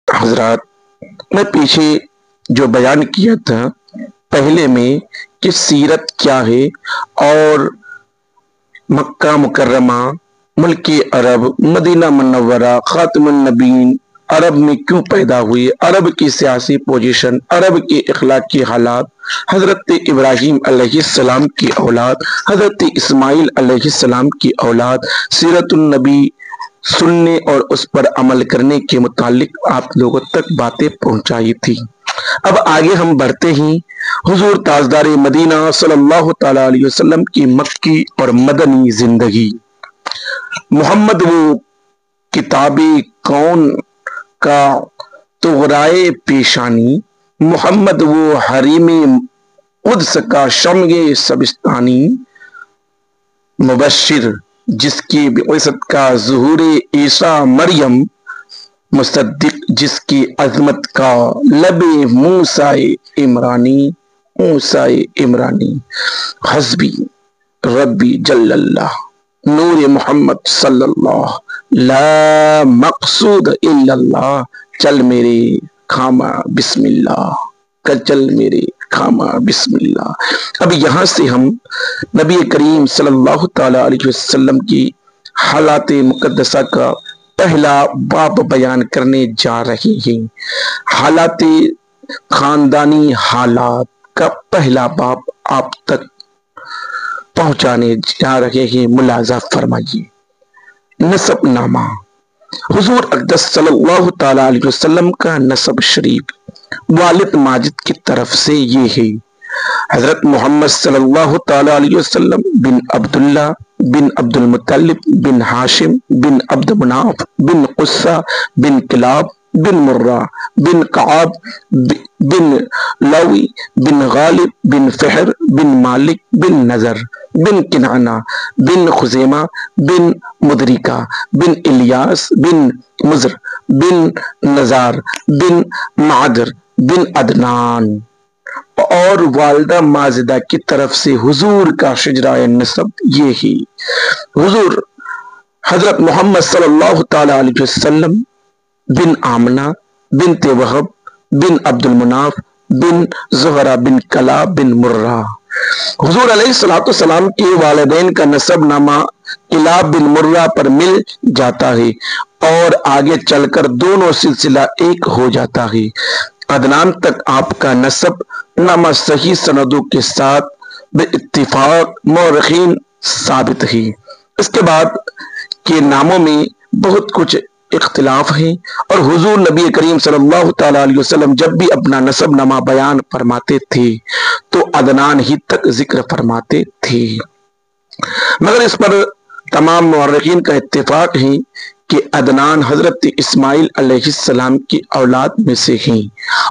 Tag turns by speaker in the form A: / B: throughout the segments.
A: حضرات، میں پیچھے جو بیان کیا تھا پہلے میں کہ سیرت کیا ہے اور مکہ مکرمہ، ملک عرب، مدینہ منورہ، خاتم النبیین عرب میں کیوں پیدا ہوئے، عرب کی سیاسی پوزیشن، عرب کے اخلاقی حالات، حضرت ابراہیم علیہ السلام کی اولاد، حضرت اسماعیل علیہ السلام کی اولاد، سیرت النبی سننے اور اس پر عمل کرنے کے متعلق آپ لوگوں تک باتیں پہنچائی تھی۔ اب آگے ہم بڑھتے ہیں حضور تاجدار مدینہ صلی اللہ تعالی علیہ وسلم کی مکی اور مدنی زندگی۔ محمد وہ کتاب کون کا تغرائے پیشانی، محمد وہ حریم قدس کا شمع سبستانی، مبشر جس کی بعثت کا ظہور عیسیٰ مریم، مصدق جس کی عظمت کا لب موسیٰ عمرانی، حسبی ربی جل اللہ، نور محمد صلی اللہ، لا مقصود الا اللہ، چل میرے خامہ بسم اللہ، چل میرے خامہ بسم اللہ۔ اب یہاں سے ہم نبی کریم صلی اللہ تعالی علیہ وسلم کی حالات مقدسہ کا پہلا باب بیان کرنے جا رہے ہیں۔ حالات خاندانی حالات کا پہلا باب آپ تک پہنچانے جا رہے ہیں، ملاحظہ فرمائیے۔ نسب نامہ، حضور اقدس صلی اللہ تعالی علیہ وسلم کا نسب شریف والد ماجد کی طرف سے یہ ہے: حضرت محمد صلی اللہ تعالی علیہ وسلم بن عبداللہ بن عبد المطلب بن ہاشم بن عبد مناف بن قصہ بن کلاب بن مرہ بن کعب بن لوی بن غالب بن فہر بن مالک بن نذر بن کنعانہ بن خزیمہ بن مدرکہ بن الیاس بن مزر بن نزار بن معدر بن عدنان، اور والدہ ماجدہ کی طرف سے حضور کا شجرہ نسب یہ ہی: حضور حضرت محمد صلی اللہ تعالی علیہ وسلم بن آمنہ بنت وہب بن عبد المناف بن زہرہ بن کلاب بن مرہ۔ حضور علیہ الصلوۃ والسلام کے والدین کا نسب نامہ کلاب بن مرہ پر مل جاتا ہے اور آگے چل کر دونوں سلسلہ ایک ہو جاتا ہے۔ عدنان تک آپ کا نسب نامہ صحیح سندوں کے ساتھ بے اتفاق مورخین ثابت ہے۔ اس کے بعد کے ناموں میں بہت کچھ اختلاف ہیں، اور حضور نبی کریم صلی اللہ تعالی علیہ وسلم جب بھی اپنا نسب نامہ بیان فرماتے تھے تو عدنان ہی تک ذکر فرماتے تھے، مگر اس پر تمام مورخین کا اتفاق ہے کہ عدنان حضرت اسماعیل علیہ السلام کی اولاد میں سے ہیں،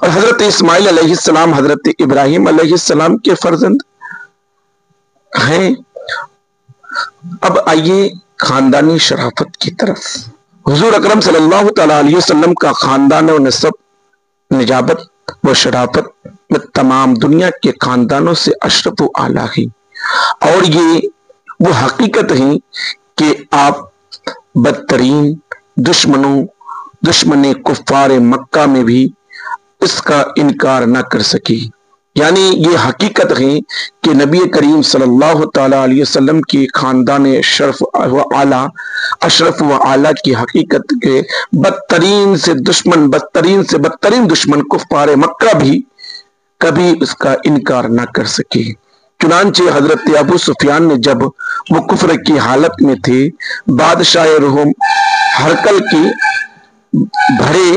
A: اور حضرت اسماعیل علیہ السلام حضرت ابراہیم علیہ السلام کے فرزند ہیں۔ اب آئیے خاندانی شرافت کی طرف۔ حضور اکرم صلی اللہ تعالی علیہ وسلم کا خاندان و نسب نجابت و شرافت میں تمام دنیا کے خاندانوں سے اشرف و اعلیٰ ہے، اور یہ وہ حقیقت ہے کہ آپ بدترین دشمن کفار مکہ میں بھی اس کا انکار نہ کر سکے۔ یعنی یہ حقیقت ہے کہ نبی کریم صلی اللہ تعالی علیہ وسلم کی خاندان اشرف و اعلیٰ کی حقیقت کے بدترین سے بدترین دشمن کفار مکہ بھی کبھی اس کا انکار نہ کر سکے۔ چنانچہ حضرت ابو سفیان نے جب وہ کفر کی حالت میں تھے، بادشاہ روم ہرقل کی بھرے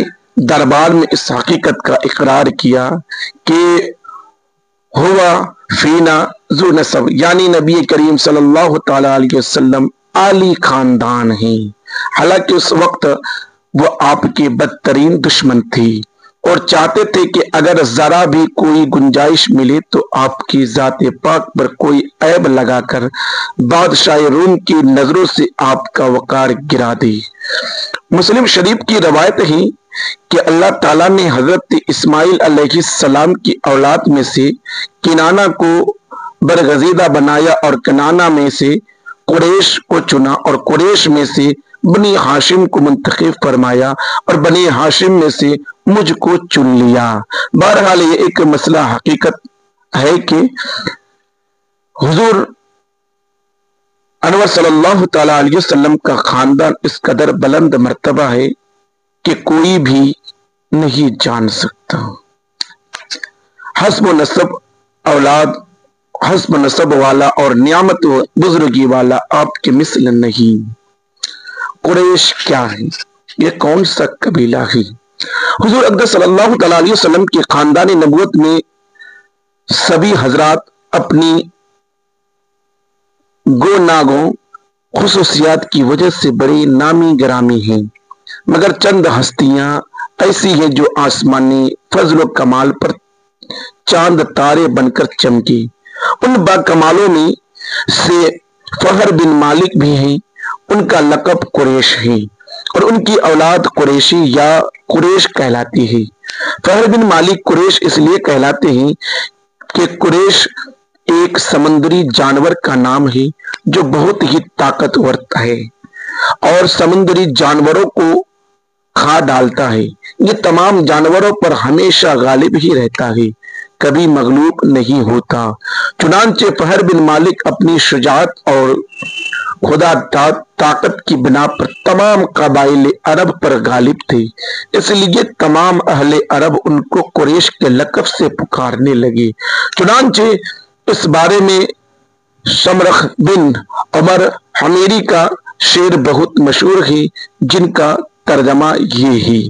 A: دربار میں اس حقیقت کا اقرار کیا کہ ہوا فینا ذو نسب، یعنی نبی کریم صلی اللہ تعالی علیہ وسلم عالی خاندان ہیں، حالانکہ اس وقت وہ آپ کے بدترین دشمن تھی اور چاہتے تھے کہ اگر ذرا بھی کوئی گنجائش ملے تو آپ کی ذات پاک پر کوئی عیب لگا کر بادشاہ روم کی نظروں سے آپ کا وقار گرا دے۔ مسلم شریف کی روایت ہے کہ اللہ تعالیٰ نے حضرت اسماعیل علیہ السلام کی اولاد میں سے کنانہ کو برگزیدہ بنایا اور کنانہ میں سے قریش کو چنا اور قریش میں سے بنی ہاشم کو منتخب فرمایا اور بنی ہاشم میں سے مجھ کو چن لیا۔ بہرحال یہ ایک مسئلہ حقیقت ہے کہ حضور انور صلی اللہ تعالی علیہ وسلم کا خاندان اس قدر بلند مرتبہ ہے کہ کوئی بھی نہیں جان سکتا۔ حسب و نسب اولاد، حسب و نسب والا اور نعمت و بزرگی والا آپ کے مثل نہیں۔ قریش کیا ہے؟ یہ کون سا قبیلہ ہے؟ حضور اقدس صلی اللہ تعالی علیہ وسلم کے خاندان نبوت میں سبھی حضرات اپنی گو ناگو خصوصیات کی وجہ سے بڑے نامی گرامی ہیں، مگر چند ہستیاں ایسی ہیں جو آسمانی فضل و کمال پر چاند تارے بن کر چمکی۔ ان باکمالوں میں سے فہر بن مالک بھی ہیں، ان کا لقب قریش ہے اور ان کی اولاد قریشی یا قریش کہلاتی ہے۔ فہر بن مالک قریش اس لیے کہلاتے ہیں کہ قریش ایک سمندری جانور کا نام ہے جو بہت ہی طاقتور ہے اور سمندری جانوروں کو کھا ڈالتا ہے۔ یہ تمام جانوروں پر ہمیشہ غالب ہی رہتا ہے، کبھی مغلوب نہیں ہوتا۔ چنانچہ فہر بن مالک اپنی شجاعت اور خدا طاقت کی بنا پر تمام قبائل عرب پر غالب تھے، اس لیے تمام اہل عرب ان کو قریش کے لقب سے پکارنے لگے۔ چنانچہ اس بارے میں شمرخ بن عمر حمیری کا شعر بہت مشہور ہے، جن کا ترجمہ یہ ہے،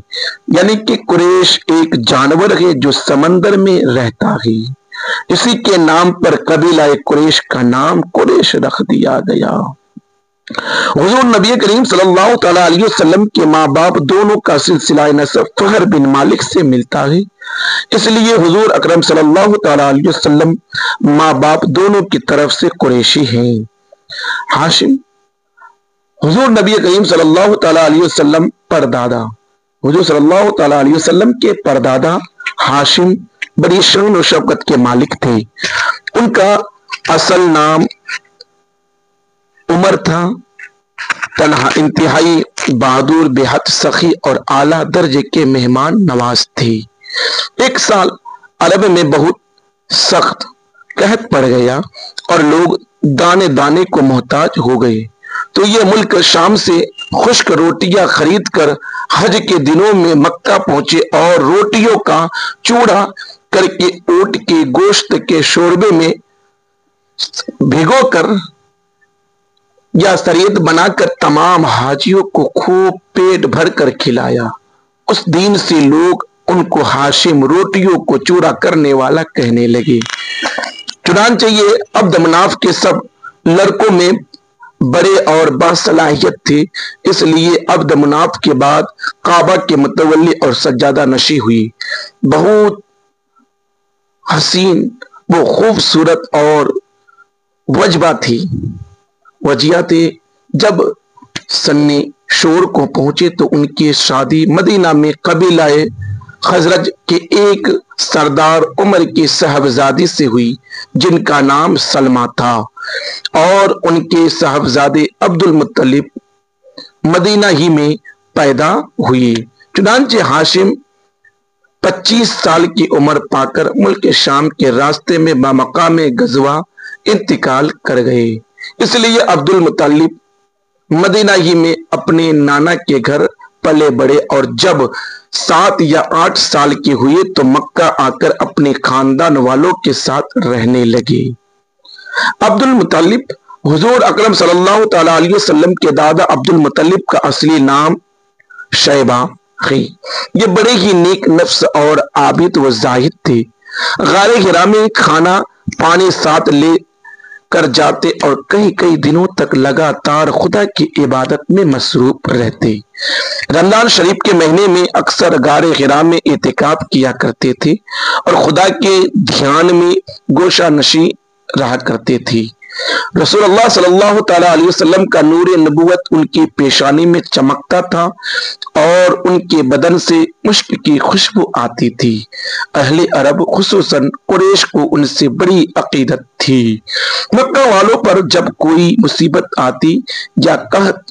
A: یعنی کہ قریش ایک جانور ہے جو سمندر میں رہتا ہے، اسی کے نام پر قبیلہ قریش کا نام قریش رکھ دیا گیا۔ حضور نبی کریم صلی اللہ تعالی علیہ وسلم کے ماں باپ دونوں کا سلسلہ نسب فہر بن مالک سے ملتا ہے، اس لیے حضور اکرم صلی اللہ تعالی علیہ وسلم ماں باپ دونوں کی طرف سے قریشی ہیں۔ ہاشم، حضور نبی کریم صلی اللہ تعالی علیہ وسلم پردادا، حضور صلی اللہ تعالی علیہ وسلم کے پردادا ہاشم بڑی شان و شوکت کے مالک تھے۔ ان کا اصل نام عمر تھا۔ تنہا انتہائی بہادر، بے حد سخی اور اعلیٰ درجے کے مہمان نواز تھے۔ ایک سال عرب میں بہت سخت قحط پڑ گیا اور لوگ دانے دانے کو محتاج ہو گئے، تو یہ ملک شام سے خشک روٹیاں خرید کر حج کے دنوں میں مکہ پہنچے اور روٹیوں کا چوڑا کر کے اونٹ کے گوشت کے شوربے میں بھگو کر یا شریعت بنا کر تمام حاجیوں کو خوب پیٹ بھر کر کھلایا۔ اس دن سے لوگ ان کو ہاشم، روٹیوں کو چوڑا کرنے والا، کہنے لگے۔ چنانچہ یہ عبد مناف کے سب لڑکوں میں بڑے اور باصلاحیت تھے، اس لیے عبد مناف کے بعد کعبہ کے متولی اور سجادہ نشی ہوئی۔ بہت حسین، وہ خوبصورت اور وجبہ تھی، وجیہ تھے۔ جب سنی شور کو پہنچے تو ان کی شادی مدینہ میں قبیلہ خزرج کے ایک سردار عمر کی صاحبزادی سے ہوئی، جن کا نام سلمہ تھا، اور ان کے صاحبزادے عبد المطلب مدینہ ہی میں پیدا ہوئے۔ چنانچہ ہاشم 25 سال کی عمر پا کر ملک شام کے راستے میں بمقام غزوہ انتقال کر گئے، اس لیے عبد المطلب مدینہ ہی میں اپنے نانا کے گھر پلے بڑے، اور جب 7 یا 8 سال کے ہوئے تو مکہ آ کر اپنے خاندان والوں کے ساتھ رہنے لگے۔ عبد المطلب حضور اکرم صلی اللہ تعالی علیہ وسلم کے دادا عبد المطلب کا اصلی نام شیبہ ہے۔ یہ بڑے ہی نیک نفس اور عابد و زاہد تھے۔ غار حرا میں کھانا پانی ساتھ لے کر جاتے اور کئی کئی دنوں تک لگاتار خدا کی عبادت میں مصروف رہتے۔ رمضان شریف کے مہینے میں اکثر غار حرا میں اعتکاف کیا کرتے تھے اور خدا کے دھیان میں گوشہ نشین رہا کرتے تھے۔ رسول اللہ صلی اللہ تعالی علیہ وسلم کا نور نبوت ان کی پیشانی میں چمکتا تھا اور ان کے بدن سے مشک کی خوشبو آتی تھی۔ اہل عرب خصوصاً قریش کو ان سے بڑی عقیدت تھی۔ مکہ والوں پر جب کوئی مصیبت آتی یا قحط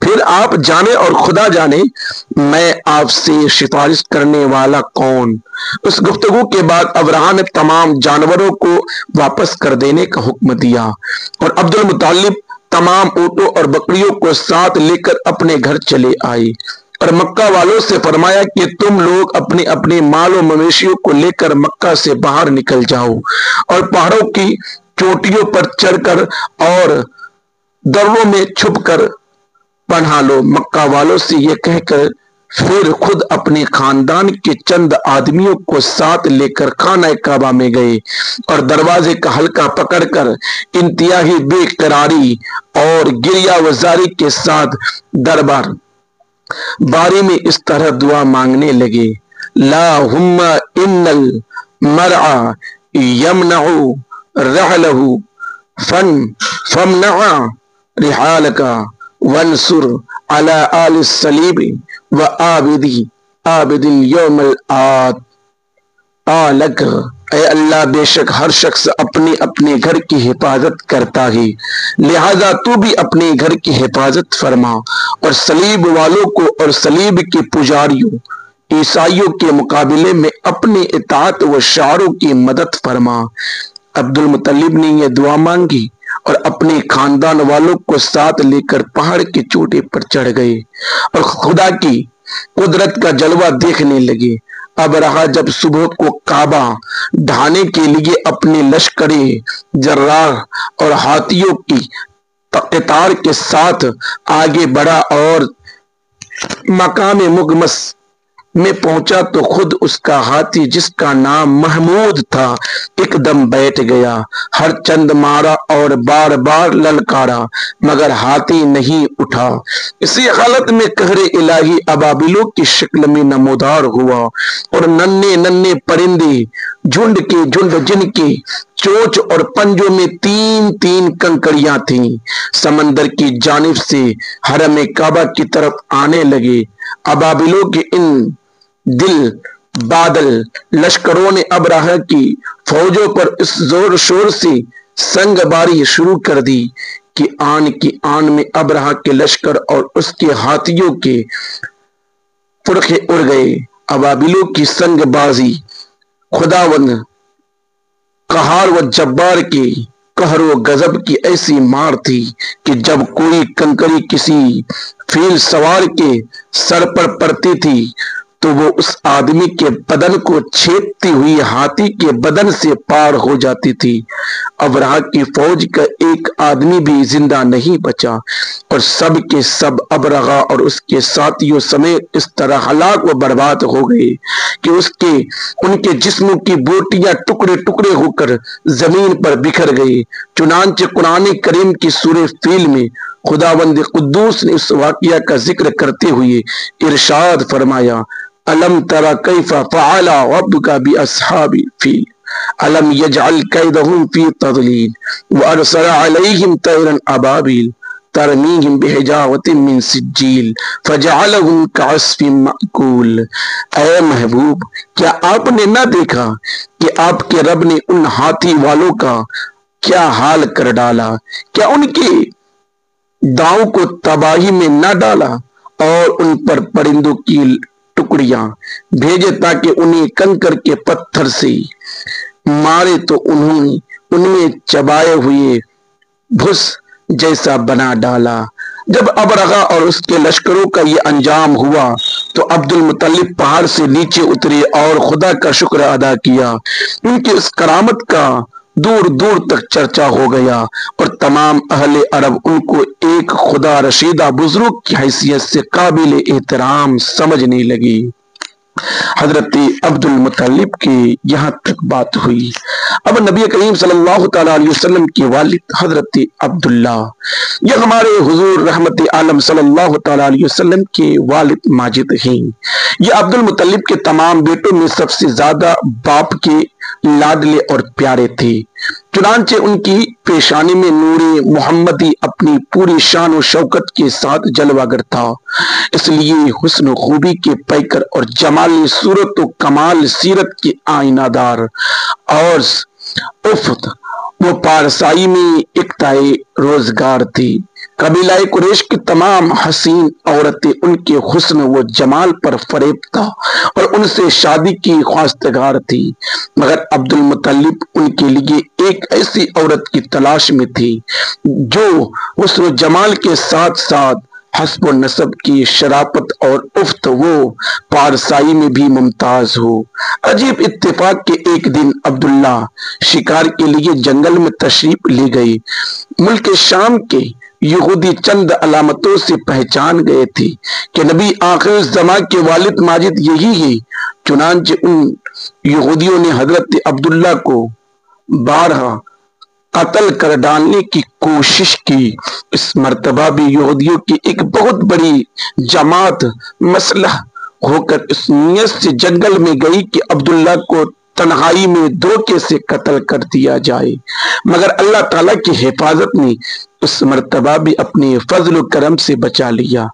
A: پھر آپ جانے اور خدا جانے میں آپ سے سفارش کرنے والا کون۔ اس گفتگو کے بعد ابرہہ نے تمام جانوروں کو واپس کر دینے کا حکم دیا اور عبد المطلب تمام اونٹوں اور بکریوں کو ساتھ لے کر اپنے گھر چلے آئے اور مکہ والوں سے فرمایا کہ تم لوگ اپنے اپنے مال و مویشیوں کو لے کر مکہ سے باہر نکل جاؤ اور پہاڑوں کی چوٹیوں پر چڑھ کر اور دروں میں چھپ کر پناہ لو۔ مکہ والوں سے یہ کہہ کر پھر خود اپنے خاندان کے چند آدمیوں کو ساتھ لے کر خانہ کعبہ میں گئے اور دروازے کا حلقہ پکڑ کر انتہائی بے قراری اور گریہ وزاری کے ساتھ دربار باری میں اس طرح دعا مانگنے لگے: اللہم ان المرء یمنع رحلہ فامنع رحالک وانصر علی آل الصلیب وعابد یوم الآلک۔ اے اللہ، بے شک ہر شخص اپنے اپنے گھر کی حفاظت کرتا ہے، لہذا تو بھی اپنے گھر کی حفاظت فرما اور صلیب والوں کو اور صلیب کے پجاریوں عیسائیوں کے مقابلے میں اپنے اطاعت و شعاروں کی مدد فرما۔ عبد المطلب نے یہ دعا مانگی اور اپنے خاندان والوں کو ساتھ لے کر پہاڑ کی چوٹی پر چڑھ گئے اور خدا کی قدرت کا جلوہ دیکھنے لگے۔ ابرہہ جب صبح کو کعبہ ڈھانے کے لیے اپنے لشکر جرار اور ہاتھیوں کی قطار کے ساتھ آگے بڑھا اور مقام مغمس میں پہنچا تو خود اس کا ہاتھی، جس کا نام محمود تھا، ایک دم بیٹھ گیا۔ ہر چند مارا اور بار بار للکارا مگر ہاتھی نہیں اٹھا۔ اسی حالت میں قہر الہی ابابیلوں کی شکل میں نمودار ہوا اور ننھے ننھے پرندے جھنڈ کے جھنڈ، جن کے چونچ اور پنجوں میں تین تین کنکریاں تھیں، سمندر کی جانب سے حرم کعبہ کی طرف آنے لگے۔ ابابیلوں کے ان دل بادل لشکروں نے ابرہہ کی فوجوں پر اس زور شور سے سنگ باری شروع کر دی کہ آن کی آن میں ابرہہ کے لشکر اور اس کے ہاتھیوں کے فرقے اڑ گئے۔ ابابیلوں کی سنگ بازی خداوند قہار و جبار کے قہر و غضب کی ایسی مار تھی کہ جب کوئی کنکری کسی فیل سوار کے سر پر پڑتی تھی تو وہ اس آدمی کے بدن کو چھیدتی ہوئی ہاتھی کے بدن سے پار ہو جاتی تھی۔ ابرہہ کی فوج کا ایک آدمی بھی زندہ نہیں بچا اور سب کے سب ابرہہ اور اس کے ساتھیوں سمیت اس طرح ہلاک و برباد ہو گئے کہ ان کے جسموں کی بوٹیاں ٹکڑے ٹکڑے ہو کر زمین پر بکھر گئے۔ چنانچہ قرآن کریم کی سورہ فیل میں خداوند قدوس نے اس واقعہ کا ذکر کرتے ہوئے ارشاد فرمایا: الم تری کیف فعل ربک باصحاب الفیل الم یجعل کیدہم فی تضلیل وارسل علیہم طیرا ابابیل ترمیہم بحجارۃ من سجیل فجعلہم کعصف مأکول۔ اے محبوب، کیا آپ نے نہ دیکھا کہ آپ کے رب نے ان ہاتھی والوں کا کیا حال کر ڈالا؟ کیا ان کے داؤں کو تباہی میں نہ ڈالا اور ان پر پرندوں کی ٹکڑیاں بھیجے تاکہ انہیں کنکر کے پتھر سے مارے تو ان میں چبائے ہوئے بھس جیسا بنا ڈالا۔ جب ابرہہ اور اس کے لشکروں کا یہ انجام ہوا تو عبد المطلب پہاڑ سے نیچے اترے اور خدا کا شکر ادا کیا۔ ان کی اس کرامت کا دور دور تک چرچا ہو گیا اور تمام اہل عرب ان کو ایک خدا رشیدہ بزرگ کی حیثیت سے قابل احترام سمجھنے لگی۔ حضرت عبد المطلب کی یہاں تک بات ہوئی۔ اب نبی کریم صلی اللہ تعالی علیہ وسلم کے والد حضرت عبداللہ، یہ ہمارے حضور رحمت عالم صلی اللہ تعالی علیہ وسلم کے والد ماجد ہیں۔ یہ عبد المطلب کے تمام بیٹوں میں سب سے زیادہ باپ کے لاڈلے اور پیارے تھے، چنانچہ ان کی پیشانی میں نور محمدی اپنی پوری شان و شوکت کے ساتھ جلوہ گر تھا۔ اس لیے حسن و خوبی کے پیکر اور جمالی صورت و کمال سیرت کے آئینہ دار اور افت و پارسائی میں اقتدائے روزگار تھی۔ قبیلہ قریش کی تمام حسین عورتیں ان کے حسن و جمال پر فریب تھا اور ان سے شادی کی خواستگار تھی، مگر عبد المطلب ان کے لیے ایک ایسی عورت کی تلاش میں تھی جو حسن و جمال کے ساتھ ساتھ حسب و نسب کی شرافت اور افت و پارسائی میں بھی ممتاز ہو۔ عجیب اتفاق کہ ایک دن عبداللہ شکار کے لیے جنگل میں تشریف لے گئے۔ ملک شام کے یہودی چند علامتوں سے پہچان گئے تھے کہ نبی آخر الزماں کے والد ماجد یہی ہے، چنانچہ ان یہودیوں نے حضرت عبداللہ کو بارہا قتل کر ڈالنے کی کوشش کی۔ اس مرتبہ بھی یہودیوں کی ایک بہت بڑی جماعت مسلح ہو کر اس نیت سے جنگل میں گئی کہ عبداللہ کو تنہائی میں دھوکے سے قتل کر دیا جائے، مگر اللہ تعالیٰ کی حفاظت نے اس مرتبہ بھی اپنے فضل و کرم سے بچا لیا۔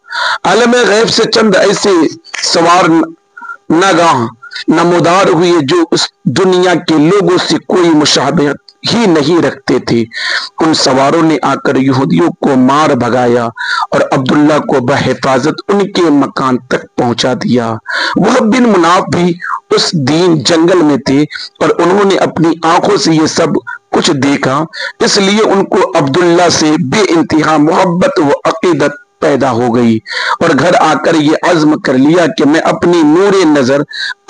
A: عالم غیب سے چند ایسے سوار ناگاہ نمودار ہوئے جو اس دنیا کے لوگوں سے کوئی مشابہت ہی نہیں رکھتے تھے۔ ان سواروں نے آ کر یہودیوں کو مار بھگایا اور عبداللہ کو بحفاظت ان کے مکان تک پہنچا دیا۔ وہب بن مناف بھی اس دن جنگل میں تھے اور انہوں نے اپنی آنکھوں سے یہ سب کچھ دیکھا، اس لیے ان کو عبداللہ سے بے انتہا محبت و عقیدت پیدا ہو گئی اور گھر آ کر یہ عزم کر لیا کہ میں اپنی نور نظر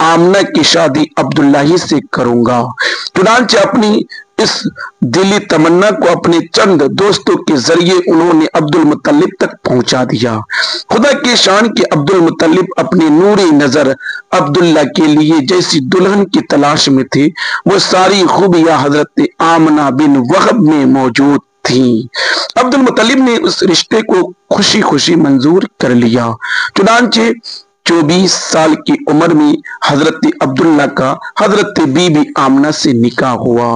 A: آمنہ کی شادی عبداللہ ہی سے کروں گا۔ چنانچہ اپنی اس دلی تمنا کو اپنے چند دوستوں کے ذریعے انہوں نے عبد المطلب تک پہنچا دیا۔ خدا کی شان کے عبد المطلب اپنی نوری نظر عبداللہ کے لیے جیسی دلہن کی تلاش میں تھے، وہ ساری خوبیاں حضرت آمنہ بن وہب میں موجود تھیں۔ عبد المطلب نے اس رشتے کو خوشی خوشی منظور کر لیا۔ چنانچہ 24 سال کی عمر میں حضرت عبداللہ کا حضرت بی بی آمنہ سے نکاح ہوا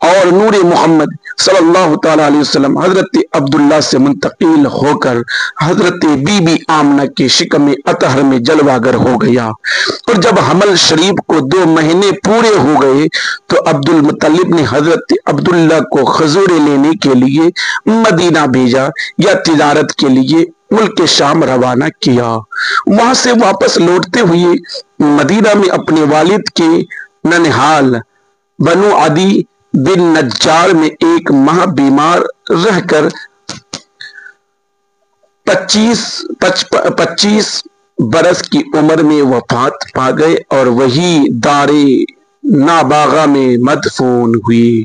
A: اور نور محمد صلی اللہ تعالی علیہ وسلم حضرت عبداللہ سے منتقل ہو کر حضرت بی بی آمنہ کے شکم اطہر میں جلوہ گر ہو گیا، اور جب حمل شریف کو 2 مہینے پورے ہو گئے تو عبد المطلب نے حضرت عبداللہ کو خزورے لینے کے لیے مدینہ بھیجا یا تجارت کے لیے ملک شام روانہ کیا۔ وہاں سے واپس لوٹتے ہوئے مدینہ میں اپنے والد کے ننہال بنو عدی بن نجار میں 1 ماہ بیمار رہ کر 25 برس کی عمر میں وفات پا گئے اور وہی دار ناباغہ میں مدفون ہوئی۔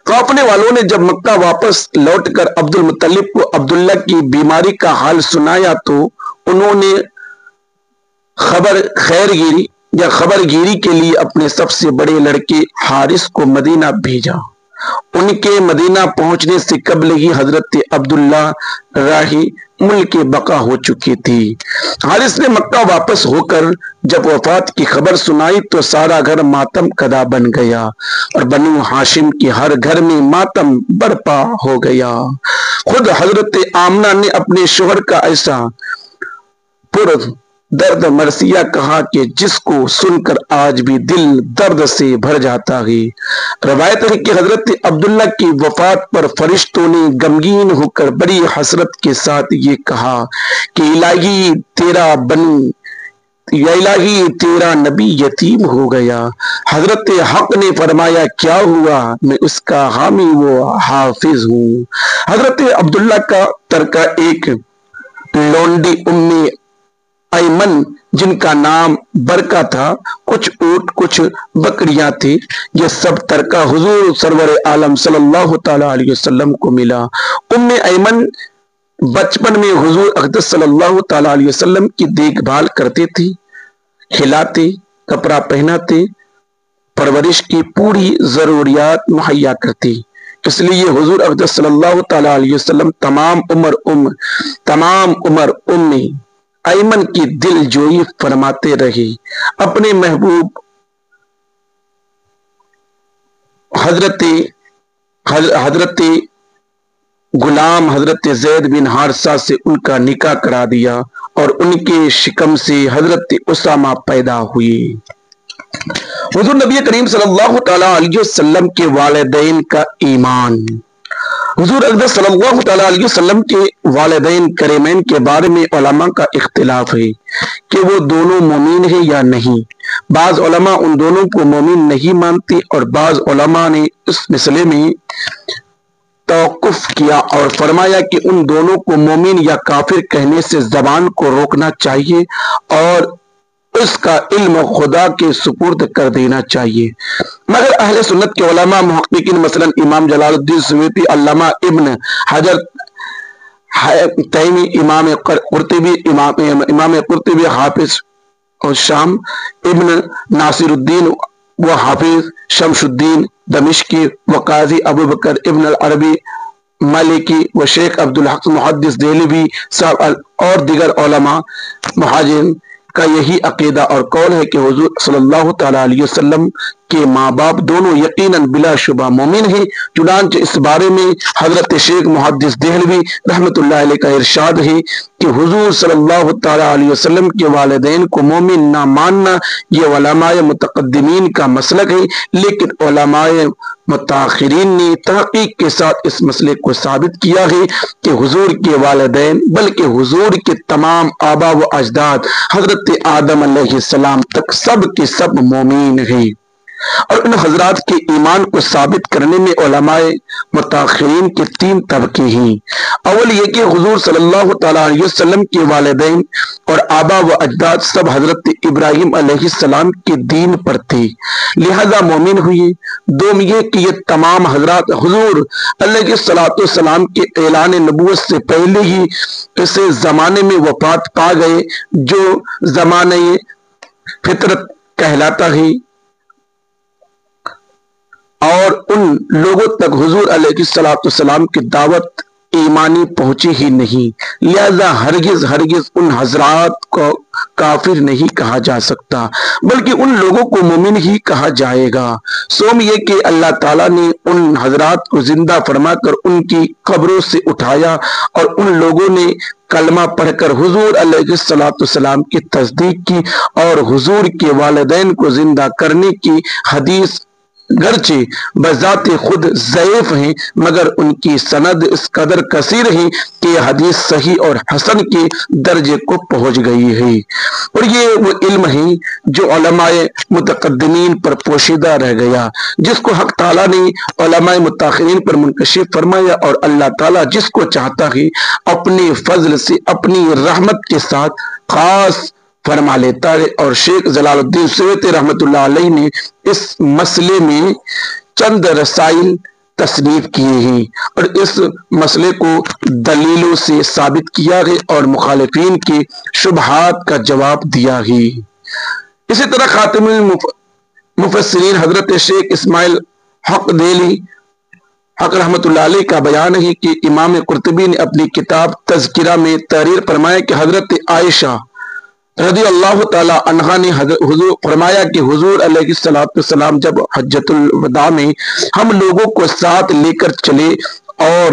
A: قافلے والوں نے جب مکہ واپس لوٹ کر عبد المطلب کو عبداللہ کی بیماری کا حال سنایا تو انہوں نے خبرگیری کے لیے اپنے سب سے بڑے لڑکے حارث کو مدینہ بھیجا۔ ان کے مدینہ پہنچنے سے قبل ہی حضرت عبداللہ راہی ملک بقا ہو چکی تھی۔ حارث نے مکہ واپس ہو کر جب وفات کی خبر سنائی تو سارا گھر ماتم کدا بن گیا اور بنو ہاشم کے ہر گھر میں ماتم برپا ہو گیا۔ خود حضرت آمنہ نے اپنے شوہر کا ایسا پر درد مرثیہ کہا کہ جس کو سن کر آج بھی دل درد سے بھر جاتا ہے۔ روایت ہے کہ حضرت عبداللہ کی وفات پر فرشتوں نے غمگین ہو کر بڑی حسرت کے ساتھ یہ کہا کہ الہی تیرا نبی یتیم ہو گیا۔ حضرت حق نے فرمایا کیا ہوا، میں اس کا حامی و حافظ ہوں۔ حضرت عبداللہ کا ترکہ ایک لونڈی ایمن جن کا نام برکہ تھا، کچھ اونٹ کچھ بکریاں تھے، یہ سب ترکہ حضور سرور عالم صلی اللہ تعالی علیہ وسلم کو ملا۔ ایمن بچپن میں حضور اقدس صلی اللہ تعالی علیہ وسلم کی دیکھ بھال کرتے تھے، کھلاتے، کپڑا پہناتے، پرورش کی پوری ضروریات مہیا کرتے، اس لیے حضور اقدس صلی اللہ تعالی علیہ وسلم تمام عمر ایمن کی دل جوئی فرماتے رہے۔ اپنے محبوب حضرت غلام حضرت زید بن حارثہ سے ان کا نکاح کرا دیا اور ان کے شکم سے حضرت اسامہ پیدا ہوئے۔ حضور نبی کریم صلی اللہ تعالی علیہ وسلم کے والدین کا ایمان۔ حضور اقدس صلی اللہ تعالیٰ علیہ وسلم کے والدین کریمین کے بارے میں علماء کا اختلاف ہے کہ وہ دونوں مومن ہیں یا نہیں۔ بعض علماء ان دونوں کو مومن نہیں مانتے اور بعض علماء نے اس مسئلے میں توقف کیا اور فرمایا کہ ان دونوں کو مومن یا کافر کہنے سے زبان کو روکنا چاہیے اور اس کا علم خدا کے سپرد کر دینا چاہیے۔ مگر اہل سنت کے علماء محققین مثلا امام جلال الدین سیوطی، علامہ ابن حجر تیمی، امام قرطبی حافظ اور شام، ابن ناصر الدین و حافظ شمس الدین دمشقی و قاضی ابو بکر ابن العربی مالکی و شیخ عبدالحق محدث دہلوی صاحب اور دیگر علماء مہاجرین کا یہی عقیدہ اور قول ہے کہ حضور صلی اللہ تعالیٰ علیہ وسلم کے ماں باپ دونوں یقیناً بلا شبہ مومن ہیں۔ چنانچہ اس بارے میں حضرت شیخ محدث دہلوی رحمۃ اللہ علیہ کا ارشاد ہے کہ حضور صلی اللہ تعالیٰ علیہ وسلم کے والدین کو مومن نہ ماننا یہ علماء متقدمین کا مسلک ہے، لیکن علماء متاخرین نے تحقیق کے ساتھ اس مسئلے کو ثابت کیا ہے کہ حضور کے والدین بلکہ حضور کے تمام آبا و اجداد حضرت آدم علیہ السلام تک سب کے سب مومن ہیں۔ اور ان حضرات کے ایمان کو ثابت کرنے میں علماء متاخرین کے تین طبقے ہیں۔ اول یہ کہ حضور صلی اللہ تعالیٰ علیہ وسلم کے والدین اور آبا و اجداد سب حضرت ابراہیم علیہ السلام کے دین پر تھے لہذا مومن ہوئے۔ دوم یہ کہ یہ تمام حضرات حضور علیہ السلام کے اعلان نبوت سے پہلے ہی اسے زمانے میں وفات پا گئے جو زمانہ فطرت کہلاتا ہے، اور ان لوگوں تک حضور علیہ السلام کی دعوت ایمانی پہنچی ہی نہیں، لہذا ہرگز ان حضرات کو کافر نہیں کہا جا سکتا بلکہ ان لوگوں کو مومن ہی کہا جائے گا۔ سوم یہ کہ اللہ تعالیٰ نے ان حضرات کو زندہ فرما کر ان کی قبروں سے اٹھایا اور ان لوگوں نے کلمہ پڑھ کر حضور علیہ السلام کی تصدیق کی، اور حضور کے والدین کو زندہ کرنے کی حدیث گرچہ بذات خود ضعیف ہیں مگر ان کی سند اس قدر کثیر ہے کہ یہ حدیث صحیح اور حسن کے درجے کو پہنچ گئی ہے، اور یہ وہ علم ہے جو علماء متقدمین پر پوشیدہ رہ گیا، جس کو حق تعالیٰ نے علماء متاخرین پر منکشف فرمایا، اور اللہ تعالیٰ جس کو چاہتا ہے اپنے فضل سے اپنی رحمت کے ساتھ خاص فرما لیتا ہے۔ اور شیخ جلال الدین سیوطی رحمۃ اللہ علیہ نے اس مسئلے میں چند رسائل تصنیف کیے ہیں اور اس مسئلے کو دلیلوں سے ثابت کیا ہے اور مخالفین کے شبہات کا جواب دیا ہے۔ اسی طرح خاتم المفسرین حضرت شیخ اسماعیل حق دہلوی حق رحمۃ اللہ علیہ کا بیان ہے کہ امام قرطبی نے اپنی کتاب تذکرہ میں تحریر فرمایا کہ حضرت عائشہ رضی اللہ تعالیٰ عنہا نے فرمایا کہ حضور علیہ السلام جب حجۃ الوداع میں ہم لوگوں کو ساتھ لے کر چلے اور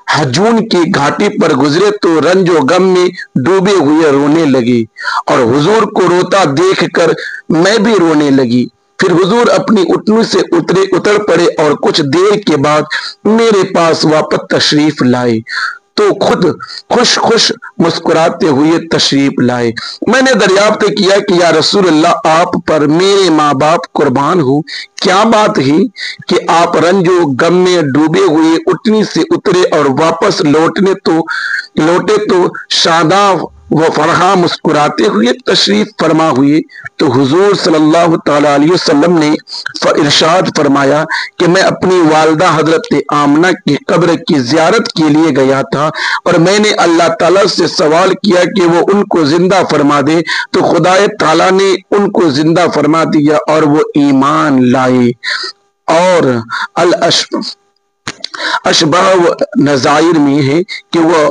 A: حجون کی گھاٹی پر گزرے تو رنج و غم میں ڈوبے ہوئے رونے لگے، اور حضور کو روتا دیکھ کر میں بھی رونے لگی۔ پھر حضور اپنی اٹھنی سے اتر پڑے اور کچھ دیر کے بعد میرے پاس واپس تشریف لائے تو خود خوش مسکراتے ہوئے تشریف لائے۔ میں نے دریافت کیا کہ یا رسول اللہ، آپ پر میرے ماں باپ قربان ہو، کیا بات ہے کہ آپ رنج و غم میں ڈوبے ہوئے اٹھنی سے اترے اور واپس لوٹے تو شاداں و فرحاں مسکراتے ہوئے تشریف فرما ہوئے؟ تو حضور صلی اللہ تعالیٰ علیہ وسلم نے ارشاد فرمایا کہ میں اپنی والدہ حضرت آمنہ کی قبر کی زیارت کے لیے گیا تھا اور میں نے اللہ تعالیٰ سے سوال کیا کہ وہ ان کو زندہ فرما دے، تو خدا تعالیٰ نے ان کو زندہ فرما دیا اور وہ ایمان لائے۔ اور اشباہ و نظائر میں ہے کہ وہ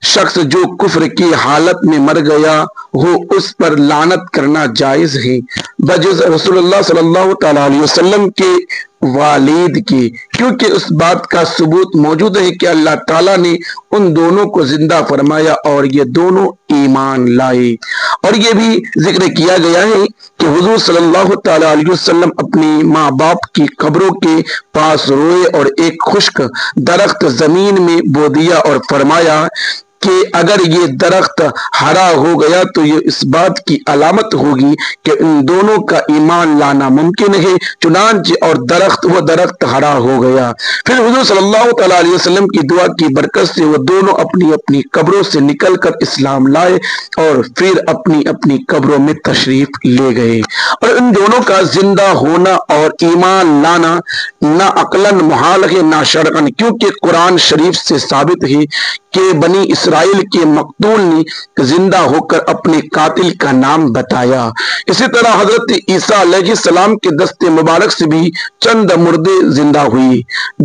A: شخص جو کفر کی حالت میں مر گیا ہو اس پر لعنت کرنا جائز ہے، بجز رسول اللہ صلی اللہ تعالیٰ علیہ وسلم کے والد کی، کیونکہ اس بات کا ثبوت موجود ہے کہ اللہ تعالیٰ نے ان دونوں کو زندہ فرمایا اور یہ دونوں ایمان لائے۔ اور یہ بھی ذکر کیا گیا ہے کہ حضور صلی اللہ تعالی علیہ وسلم اپنی ماں باپ کی قبروں کے پاس روئے اور ایک خشک درخت زمین میں بو دیا اور فرمایا کہ اگر یہ درخت ہرا ہو گیا تو یہ اس بات کی علامت ہوگی کہ ان دونوں کا ایمان لانا ممکن ہے، چنانچہ اور وہ درخت ہرا ہو گیا۔ پھر حضور صلی اللہ تعالی علیہ وسلم کی دعا کی برکت سے وہ دونوں اپنی اپنی قبروں سے نکل کر اسلام لائے اور پھر اپنی اپنی قبروں میں تشریف لے گئے۔ اور ان دونوں کا زندہ ہونا اور ایمان لانا نہ عقلاً محال ہے نہ شرعاً، کیونکہ قرآن شریف سے ثابت ہے کہ بنی اسرائیل کے مقتول نے زندہ ہو کر اپنے قاتل کا نام بتایا۔ اسی طرح حضرت عیسیٰ علیہ السلام کے دست مبارک سے بھی چند مردے زندہ ہوئی۔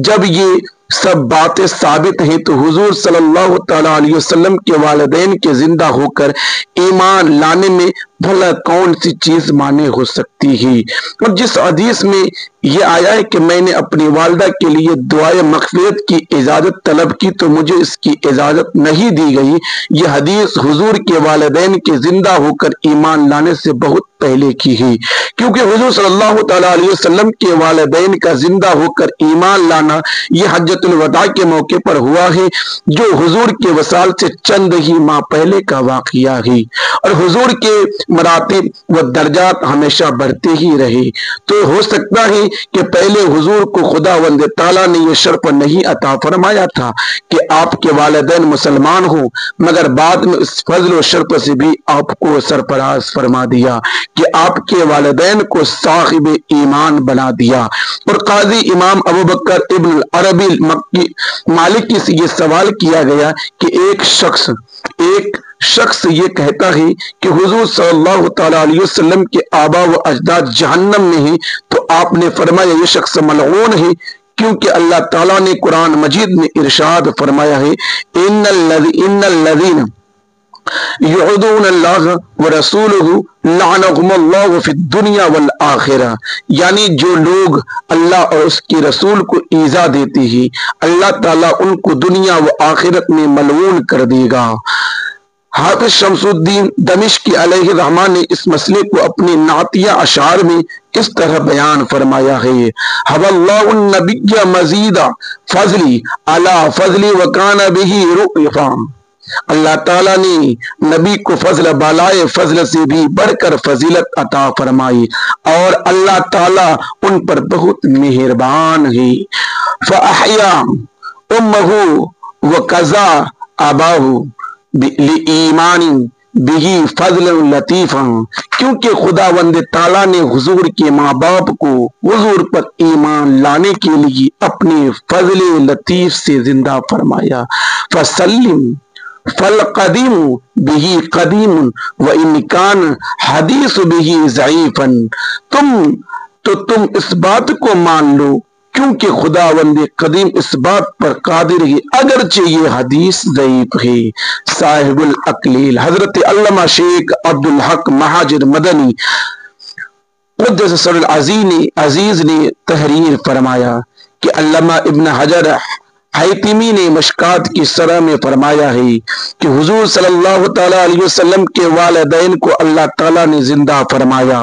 A: جب یہ سب باتیں ثابت ہیں تو حضور صلی اللہ تعالی علیہ وسلم کے والدین کے زندہ ہو کر ایمان لانے میں بھلا کون سی چیز مانے ہو سکتی ہے؟ اور جس حدیث میں یہ آیا ہے کہ میں نے اپنی والدہ کے لیے دعائے مغفرت کی اجازت طلب کی تو مجھے اس کی اجازت نہیں دی گئی، یہ حدیث حضور کے والدین کے زندہ ہو کر ایمان لانے سے بہت پہلے کی ہے، کیونکہ حضور صلی اللہ تعالی علیہ وسلم کے والدین کا زندہ ہو کر ایمان لانا یہ حجۃ الوداع کے موقع پر ہوا ہے، جو حضور کے وصال سے چند ہی ماہ پہلے کا واقعہ ہے، اور حضور کے مراتب و درجات ہمیشہ بڑھتے ہی رہے۔ تو ہو سکتا ہے کہ پہلے حضور کو خداوند تعالیٰ نے یہ شرف نہیں عطا فرمایا تھا کہ آپ کے والدین مسلمان ہوں، مگر بعد میں اس فضل و شرف سے بھی آپ کو سرفراز فرما دیا کہ آپ کے والدین کو صاحب ایمان بنا دیا۔ اور قاضی امام ابو بکر ابن العربی مالکی سے یہ سوال کیا گیا کہ ایک شخص یہ کہتا ہے کہ حضور صلی اللہ تعالی علیہ وسلم کے آبا و اجداد جہنم میں ہیں، تو آپ نے فرمایا یہ شخص ملعون ہے، کیونکہ اللہ تعالیٰ نے قرآن مجید میں ارشاد فرمایا ہے ان الذین یعدون اللہ ورسولہ لعنہم اللہ فی الدنیا والآخرہ، یعنی جو لوگ اللہ اور اس کے رسول کو ایذا دیتے ہیں اللہ تعالیٰ ان کو دنیا و آخرت میں ملعون کر دے گا۔ حافظ شمس الدین دمشقی علیہ الرحمہ نے اس مسئلے کو اپنے نعتیہ اشعار میں اس طرح بیان فرمایا ہے: حب اللہ النبی مزید فضلی علی فضلی وکان بہ رؤفا، اللہ تعالیٰ نے نبی کو فضل بالائے فضل سے بھی بڑھ کر فضیلت عطا فرمائی اور اللہ تعالیٰ ان پر بہت مہربان ہے۔ فأحیا امہ وقضا اباہ لإیمان بہ فضل لطیفا، کیونکہ خداوند تعالیٰ نے حضور کے ماں باپ کو حضور پر ایمان لانے کے لیے اپنے فضل لطیف سے زندہ فرمایا۔ فسلم فالقدیم بہ قدیم وان کان حدیث بہ ضعیفا، تم اس بات کو مان لو کیونکہ خداوند قدیم اس بات پر قادر ہے اگرچہ یہ حدیث ضعیف ہے۔ صاحب الاقلیل حضرت علامہ شیخ عبدالحق مہاجر مدنی قدس سر العزیز نے تحریر فرمایا کہ علامہ ابن حجر حیتمی نے مشکات کی شرح میں فرمایا ہے کہ حضور صلی اللہ تعالی علیہ وسلم کے والدین کو اللہ تعالیٰ نے زندہ فرمایا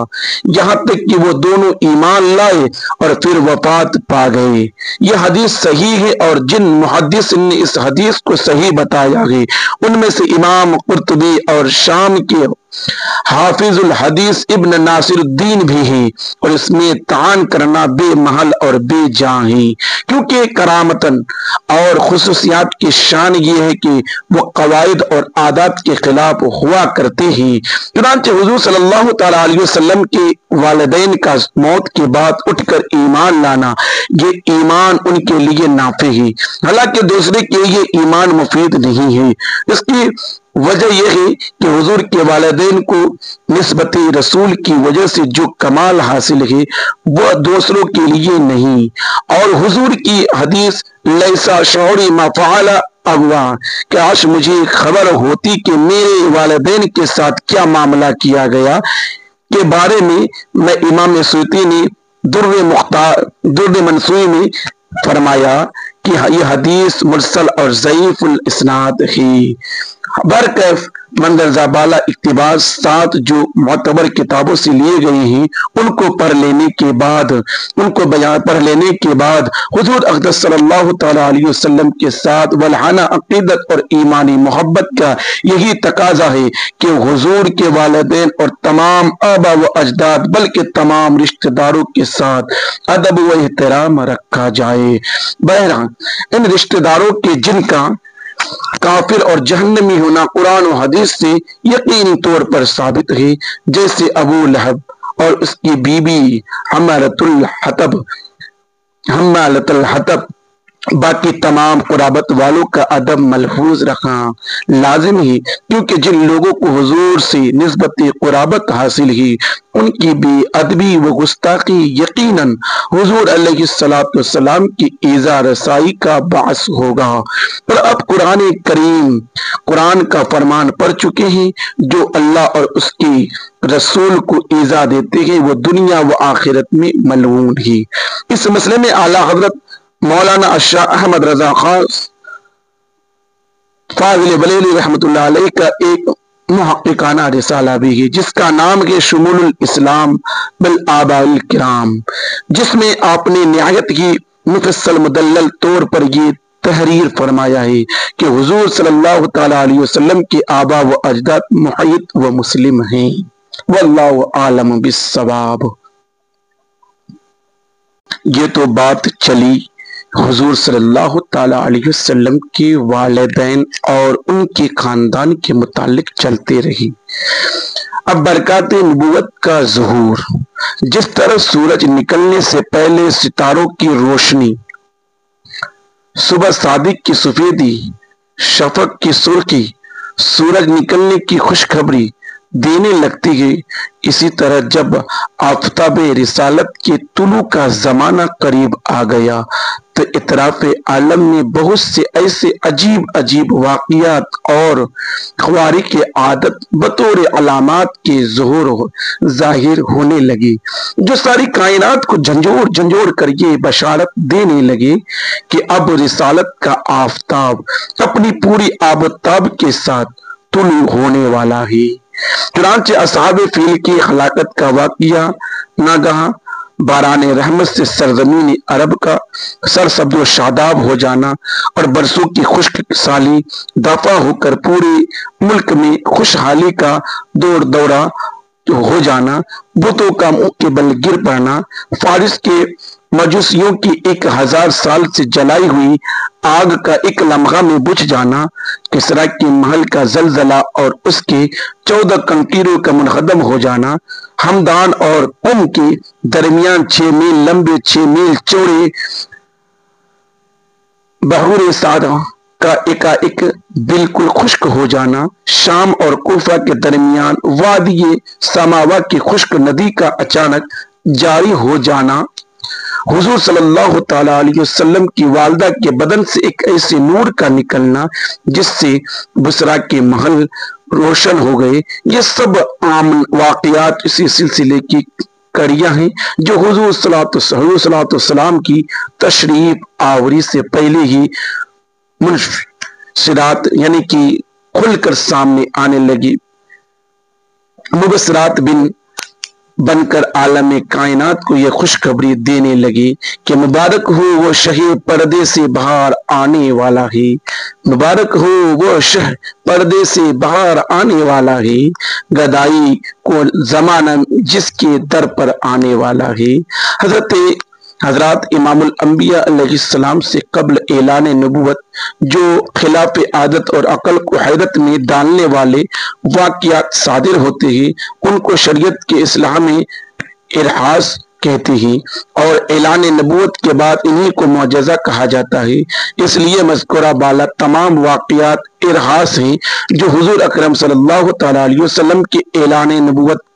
A: یہاں تک کہ وہ دونوں ایمان لائے اور پھر وفات پا گئے۔ یہ حدیث صحیح ہے اور جن محدث نے اس حدیث کو صحیح بتایا ہے ان میں سے امام قرطبی اور شام کے حافظ الحدیث ابن ناصر الدین بھی ہیں، اور اس میں تعان کرنا بے محل اور بے جان ہے، کیونکہ کرامتاً اور خصوصیات کی شان یہ ہے کہ وہ قواعد اور عادات کے خلاف ہوا کرتے ہیں۔ چنانچہ حضور صلی اللہ تعالی علیہ وسلم کے والدین کا موت کے بعد اٹھ کر ایمان لانا یہ ایمان ان کے لیے نافع ہے، حالانکہ دوسرے کے لیے ایمان مفید نہیں ہے۔ اس کی وجہ یہ ہے کہ حضور کے والدین کو نسبت رسول کی وجہ سے جو کمال حاصل ہے وہ دوسروں کے لیے نہیں، اور حضور کی حدیث لیسا شعوری ما فعل اغوا، کاش مجھے خبر ہوتی کہ میرے والدین کے ساتھ کیا معاملہ کیا گیا کے بارے میں امام سیوطی نے در منصوری میں فرمایا کہ یہ حدیث مرسل اور ضعیف الاسناد ہے۔ برکیف مندرجہ بالا اقتباس 7 جو معتبر کتابوں سے لیے گئے ہیں، ان کو پڑھ لینے کے بعد حضور اقدس صلی اللہ تعالی علیہ وسلم کے ساتھ ولہانہ عقیدت اور ایمانی محبت کا یہی تقاضا ہے کہ حضور کے والدین اور تمام آبا و اجداد بلکہ تمام رشتہ داروں کے ساتھ ادب و احترام رکھا جائے۔ بہرحال ان رشتہ داروں کے جن کا کافر اور جہنمی ہونا قرآن و حدیث سے یقینی طور پر ثابت ہے، جیسے ابو لہب اور اس کی بیوی حمالۃ الحطب، باقی تمام قرابت والوں کا ادب ملحوظ رکھنا لازم ہے، کیونکہ جن لوگوں کو حضور سے نسبت قرابت حاصل ہے ان کی بے ادبی و گستاخی یقیناً حضور علیہ السلام کی ایذا رسائی کا باعث ہوگا۔ اور اب قرآن کا فرمان پڑھ چکے ہیں، جو اللہ اور اس کے رسول کو ایذا دیتے ہیں وہ دنیا و آخرت میں ملعون ہے۔ اس مسئلے میں اعلیٰ حضرت مولانا شاہ احمد رضا خان فاضل بریلوی رحمۃ اللہ علیہ کا ایک محققانہ رسالہ بھی ہے، جس کا نام ہے شمول الاسلام بالآباء الکرام، جس میں آپ نے نہایت ہی مفصل مدلل طور پر یہ تحریر فرمایا ہے کہ حضور صلی اللہ تعالی علیہ وسلم کے آبا و اجداد محیط و مسلم ہیں۔ واللہ عالم بالصواب۔ یہ تو بات چلی حضور صلی اللہ تعالی علیہ وسلم کے والدین اور ان کے خاندان کے متعلق چلتے رہی۔ اب برکات نبوت کا ظہور، جس طرح سورج نکلنے سے پہلے ستاروں کی روشنی، صبح صادق کی سفیدی، شفق کی سرخی، سورج نکلنے کی خوشخبری دینے لگتی ہے، اسی طرح جب آفتاب رسالت کے طلوع کا زمانہ قریب آ گیا تو اطراف عالم میں بہت سے ایسے عجیب واقعات اور خوارق عادت بطور علامات کے ظاہر ہونے لگے، جو ساری کائنات کو جھنجھوڑ کر یہ بشارت دینے لگے کہ اب رسالت کا آفتاب اپنی پوری آب و تاب کے ساتھ طلوع ہونے والا ہے۔ چنانچہ اصحاب فیل کی ہلاکت کا واقعہ ناگہاں باران رحمت سے سرزمین عرب کا سرسبز و شاداب ہو جانا اور برسوں کی خشک سالی دفع ہو کر پورے ملک میں خوشحالی کا دورہ ہو جانا، بتوں کا منہ کے بل گر پڑنا، فارس کے مجوسیوں کی 1000 سال سے جلائی ہوئی آگ کا ایک لمحہ میں بجھ جانا، کسریٰ کے محل کا زلزلہ اور اس کے 14 کنکریوں کا منہدم ہو جانا، ہمدان اور قم کے درمیان 6 میل لمبے 6 میل چوڑے بحور سعدہ کا ایک بالکل خشک ہو جانا، شام اور کوفہ کے درمیان وادی سماوا کی خشک ندی کا اچانک جاری ہو جانا، حضور صلی اللہ تعالی علیہ وسلم کی والدہ کے بدن سے ایک ایسے نور کا نکلنا جس سے بصرہ کے محل روشن ہو گئے، یہ سب عام واقعات اسی سلسلے کی کڑیاں ہیں جو حضور صلی اللہ علیہ وسلم کی تشریف آوری سے پہلے ہی منشرات یعنی کہ کھل کر سامنے آنے لگی، مبصرات بن کر عالم کائنات کو یہ خوشخبری دینے لگی کہ مبارک ہو وہ شہ پردے سے باہر آنے والا ہے، مبارک ہو وہ شہ پردے سے باہر آنے والا ہے، گدائی کو زمانہ جس کے در پر آنے والا ہے۔ حضرات امام الانبیاء علیہ السلام سے قبل اعلان نبوت جو خلاف عادت اور عقل کو حیرت میں ڈالنے والے واقعات صادر ہوتے ہیں ان کو شریعت کے اصطلاح میں ارحاس کہتے ہیں، اور اعلان نبوت کے بعد انہی کو معجزہ کہا جاتا ہے۔ اس لیے مذکورہ بالا تمام واقعات ارحاس ہیں جو حضور اکرم صلی اللہ تعالی علیہ وسلم کے اعلان نبوت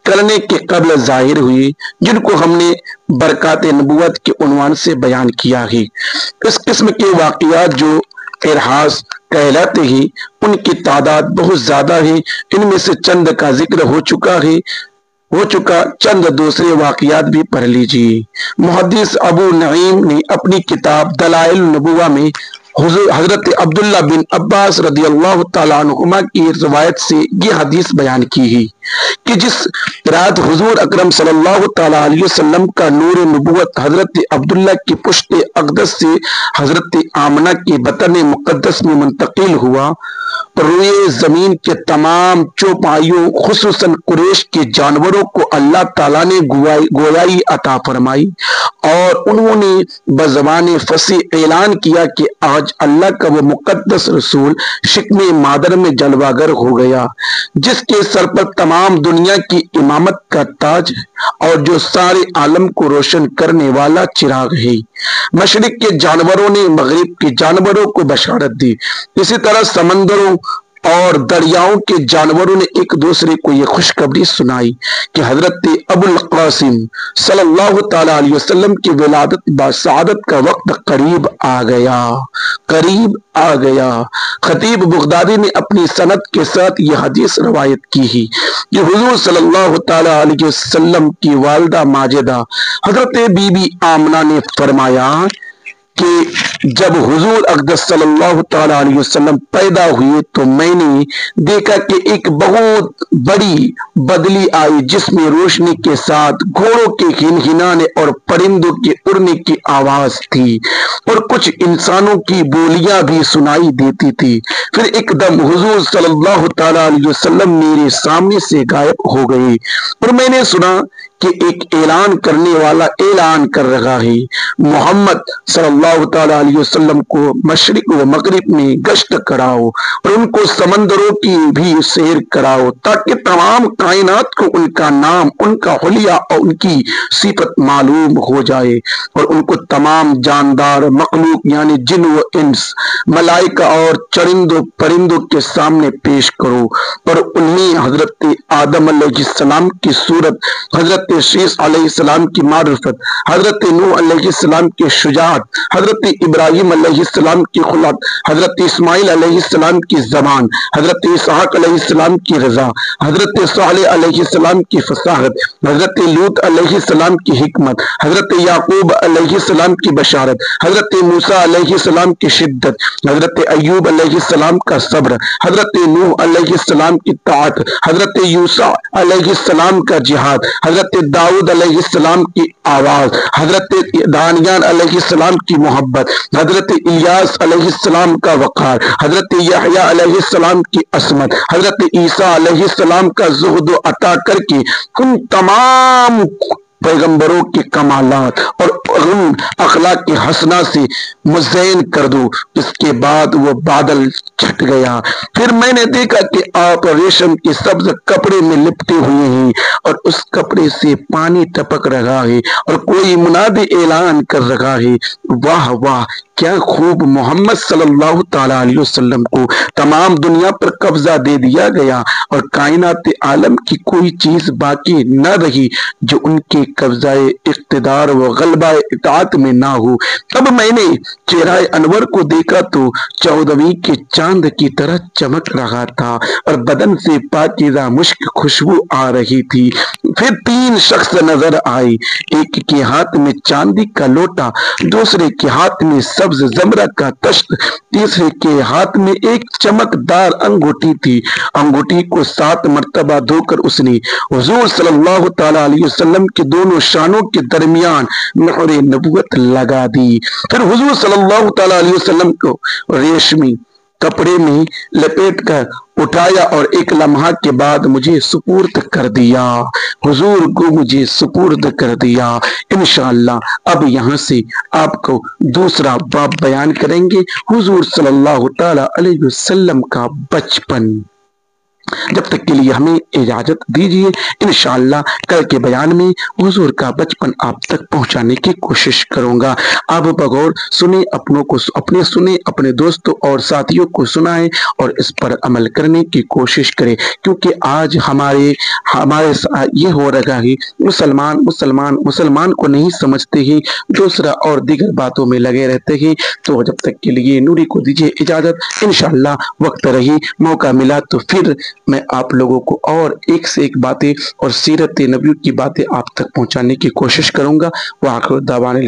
A: کرنے کے قبل ظاہر ہوئی، جن کو ہم نے برکات نبوت کے عنوان سے بیان کیا ہے۔ اس قسم کے واقعات جو ارحاس کہلاتے ہیں ان کی تعداد بہت زیادہ ہے، ان میں سے چند کا ذکر ہو چکا ہے۔ ہو چکا چند دوسرے واقعات بھی پڑھ لیجیے۔ محدث ابو نعیم نے اپنی کتاب دلائل النبوہ میں حضرت عبداللہ بن عباس رضی اللہ تعالیٰ عنہما کی روایت سے یہ حدیث بیان کی ہے کہ جس رات حضور اکرم صلی اللہ تعالیٰ علیہ وسلم کا نور نبوت حضرت عبداللہ کی پشت اقدس سے حضرت آمنہ کے بطن مقدس میں منتقل ہوا، روئے زمین کے تمام چوپایوں خصوصاً قریش کے جانوروں کو اللہ تعالیٰ نے گویائی عطا فرمائی، اور انہوں نے بزبان فصیح اعلان کیا کہ آج اللہ کا وہ مقدس رسول شکم مادر میں جلوہ گر ہو گیا، جس کے سر پر تمام دنیا کی امامت کا تاج ہے اور جو سارے عالم کو روشن کرنے والا چراغ ہے۔ مشرق کے جانوروں نے مغرب کے جانوروں کو بشارت دی، اسی طرح سمندروں اور دریاؤں کے جانوروں نے ایک دوسرے کو یہ خوشخبری سنائی کہ حضرت ابو القاسم صلی اللہ تعالیٰ علیہ وسلم کی ولادت بسعادت کا وقت قریب آ گیا۔ خطیب بغدادی نے اپنی سند کے ساتھ یہ حدیث روایت کی ہے کہ حضور صلی اللہ تعالیٰ علیہ وسلم کی والدہ ماجدہ حضرت بی بی آمنہ نے فرمایا کہ جب حضور اقدس صلی اللہ تعالیٰ علیہ وسلم پیدا ہوئے تو میں نے دیکھا کہ ایک بہت بڑی بدلی آئی جس میں روشنی کے ساتھ گھوڑوں کے ہنہنانے اور پرندوں کے اڑنے کی آواز تھی اور کچھ انسانوں کی بولیاں بھی سنائی دیتی تھی۔ پھر ایک دم حضور صلی اللہ تعالیٰ علیہ وسلم میرے سامنے سے غائب ہو گئے اور میں نے سنا کہ ایک اعلان کرنے والا اعلان کر رہا ہے، محمد صلی اللہ تعالیٰ علیہ وسلم کو مشرق و مغرب میں گشت کراؤ اور ان کو سمندروں کی بھی سیر کراؤ تاکہ تمام کائنات کو ان کا نام، ان کا حلیہ اور ان کی صفت معلوم ہو جائے، اور ان کو تمام جاندار مخلوق یعنی جن و انس، ملائکہ اور چرندوں پرندوں کے سامنے پیش کرو، اور انہیں حضرت آدم علیہ السلام کی صورت، حضرت شیس علیہ السلام کی معرفت، حضرت نوح علیہ السلام کی شجاعت، حضرت ابراہیم علیہ السلام کی خلق، حضرت اسماعیل علیہ السلام کی زبان، حضرت اسحاق علیہ السلام کی رضا، حضرت صالح علیہ السلام کی فصاحت، حضرت لوط علیہ السلام کی حکمت، حضرت یعقوب علیہ السلام کی بشارت، حضرت موسیٰ علیہ السلام کی شدت، حضرت ایوب علیہ السلام کا صبر، حضرت نوح علیہ السلام کی طاعت، حضرت یوسف علیہ السلام کا جہاد، حضرت داؤد علیہ السلام کی آواز، حضرت دانیال علیہ السلام کی محبت، حضرت الیاس علیہ السلام کا وقار، حضرت یحییٰ علیہ السلام کی عصمت، حضرت عیسیٰ علیہ السلام کا زہد و عطا کر کے ان تمام پیغمبروں کے کمالات اور ان اخلاق کے حسنہ سے مزین کر دو۔ اس کے بعد وہ بادل چھٹ گیا، پھر میں نے دیکھا کہ آپ ریشم کے سبز کپڑے میں لپٹے ہوئے ہیں اور اس کپڑے سے پانی ٹپک رہا ہے اور کوئی منادی اعلان کر رہا ہے، واہ واہ کیا خوب، محمد صلی اللہ تعالیٰ علیہ وسلم کو تمام دنیا پر قبضہ دے دیا گیا اور کائنات عالم کی کوئی چیز باقی نہ رہی جو ان کے قبضہ اقتدار و غلبہ اطاعت میں نہ ہو۔ تب میں نے چہرہ انور کو دیکھا تو 14ویں کے چاند کی طرح چمک رہا تھا اور بدن سے پاکیزہ مشک خوشبو آ رہی تھی۔ پھر 3 شخص نظر آئے، ایک کے ہاتھ میں چاندی کا لوٹا، دوسرے کے ہاتھ میں سبز زمرہ کا تشت، تیسرے کے ہاتھ میں ایک چمکدار انگوٹھی تھی۔ انگوٹھی کو 7 مرتبہ دھو کر اس نے حضور صلی اللہ تعالیٰ علیہ وسلم کے دونوں شانوں کے درمیان مہر نبوت لگا دی، پھر حضور صلی اللہ تعالیٰ علیہ وسلم کو ریشمی کپڑے میں لپیٹ کر اٹھایا اور ایک لمحہ کے بعد مجھے سپرد کر دیا، حضور کو مجھے سپرد کر دیا۔ انشاءاللہ اب یہاں سے آپ کو دوسرا باب بیان کریں گے، حضور صلی اللہ تعالیٰ علیہ وسلم کا بچپن۔ جب تک کے لیے ہمیں اجازت دیجیے، انشاءاللہ کل کے بیان میں حضور کا بچپن آپ تک پہنچانے کی کوشش کروں گا۔ آپ بغور سنے، اپنے سنے، اپنے دوستوں اور ساتھیوں کو سنائیں اور اس پر عمل کرنے کی کوشش کریں، کیونکہ آج ہمارے یہ ہو رہا ہے، مسلمان کو نہیں سمجھتے ہیں، دوسرا اور دیگر باتوں میں لگے رہتے ہیں۔ تو جب تک کے لیے نوری کو دیجیے اجازت، انشاءاللہ وقت رہی موقع ملا تو پھر میں آپ لوگوں کو اور ایک سے ایک باتیں اور سیرت نبی کی باتیں آپ تک پہنچانے کی کوشش کروں گا۔ وآخر دعوانا